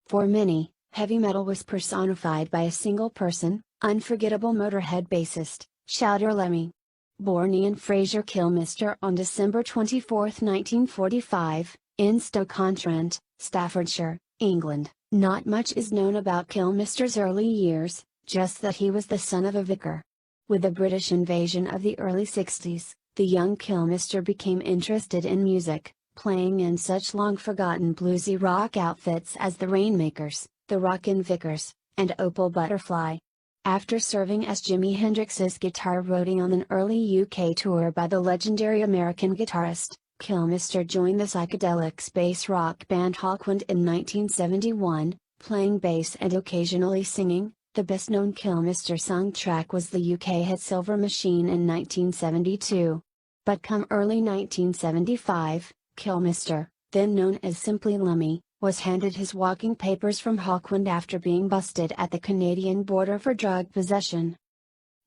For many, heavy metal was personified by a single person, unforgettable Motorhead bassist, shouter Lemmy. Born Ian Fraser Kilmister on December 24, 1945, in Stoke-on-Trent, Staffordshire, England, not much is known about Kilmister's early years, just that he was the son of a vicar. With the British invasion of the early 60s, the young Kilmister became interested in music, playing in such long-forgotten bluesy rock outfits as the Rainmakers, the Rockin' Vickers, and Opal Butterfly. After serving as Jimi Hendrix's guitar roadie on an early UK tour by the legendary American guitarist, Kilmister joined the psychedelic space rock band Hawkwind in 1971, playing bass and occasionally singing. The best-known Kilmister sung track was the UK hit Silver Machine in 1972. But come early 1975, Kilmister, then known as simply Lemmy, was handed his walking papers from Hawkwind after being busted at the Canadian border for drug possession.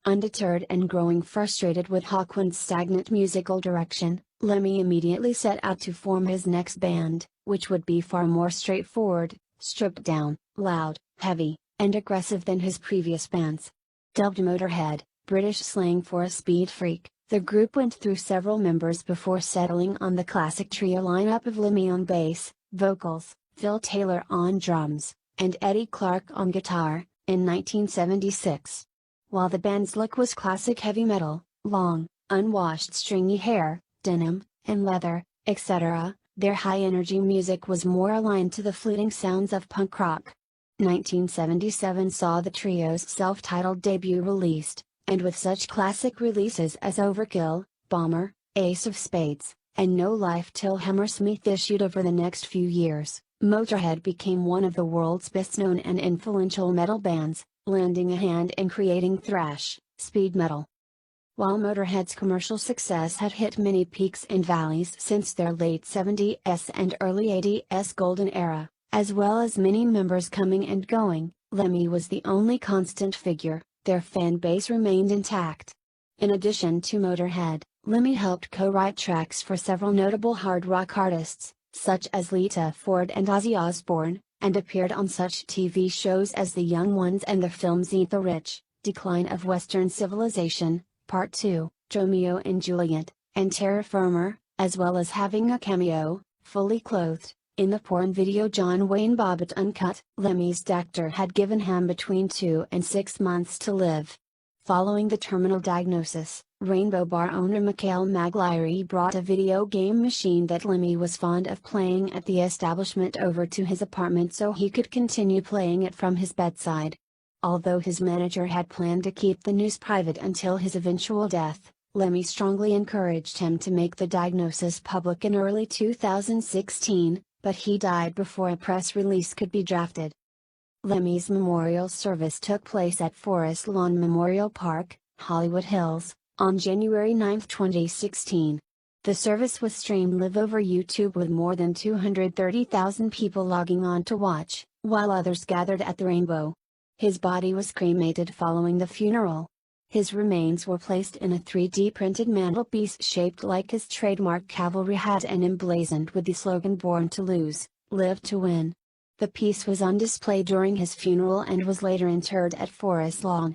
Undeterred and growing frustrated with Hawkwind's stagnant musical direction, Lemmy immediately set out to form his next band, which would be far more straightforward, stripped down, loud, heavy, and aggressive than his previous bands. Dubbed Motorhead, British slang for a speed freak, the group went through several members before settling on the classic trio lineup of Lemmy on bass, vocals, Phil Taylor on drums, and Eddie Clarke on guitar, in 1976. While the band's look was classic heavy metal, long, unwashed stringy hair, denim, and leather, etc., their high-energy music was more aligned to the fleeting sounds of punk rock. 1977 saw the trio's self-titled debut released, and with such classic releases as Overkill, Bomber, Ace of Spades, and No Life Till Hammersmith issued over the next few years, Motorhead became one of the world's best-known and influential metal bands, lending a hand in creating thrash, speed metal. While Motorhead's commercial success had hit many peaks and valleys since their late 70s and early 80s golden era, as well as many members coming and going, Lemmy was the only constant figure. Their fan base remained intact. In addition to Motorhead, Lemmy helped co-write tracks for several notable hard rock artists, such as Lita Ford and Ozzy Osbourne, and appeared on such TV shows as The Young Ones and the films Eat the Rich, Decline of Western Civilization, Part 2, Romeo and Juliet, and Terra Firma, as well as having a cameo, fully clothed, in the porn video John Wayne Bobbitt Uncut. Lemmy's doctor had given him between 2 and 6 months to live. Following the terminal diagnosis, Rainbow Bar owner Michael Magliari brought a video game machine that Lemmy was fond of playing at the establishment over to his apartment so he could continue playing it from his bedside. Although his manager had planned to keep the news private until his eventual death, Lemmy strongly encouraged him to make the diagnosis public in early 2016, but he died before a press release could be drafted. Lemmy's memorial service took place at Forest Lawn Memorial Park, Hollywood Hills, on January 9, 2016. The service was streamed live over YouTube with more than 230,000 people logging on to watch, while others gathered at the Rainbow. His body was cremated following the funeral. His remains were placed in a 3D printed mantelpiece shaped like his trademark cavalry hat and emblazoned with the slogan "Born to Lose, Live to Win." The piece was on display during his funeral and was later interred at Forest Lawn.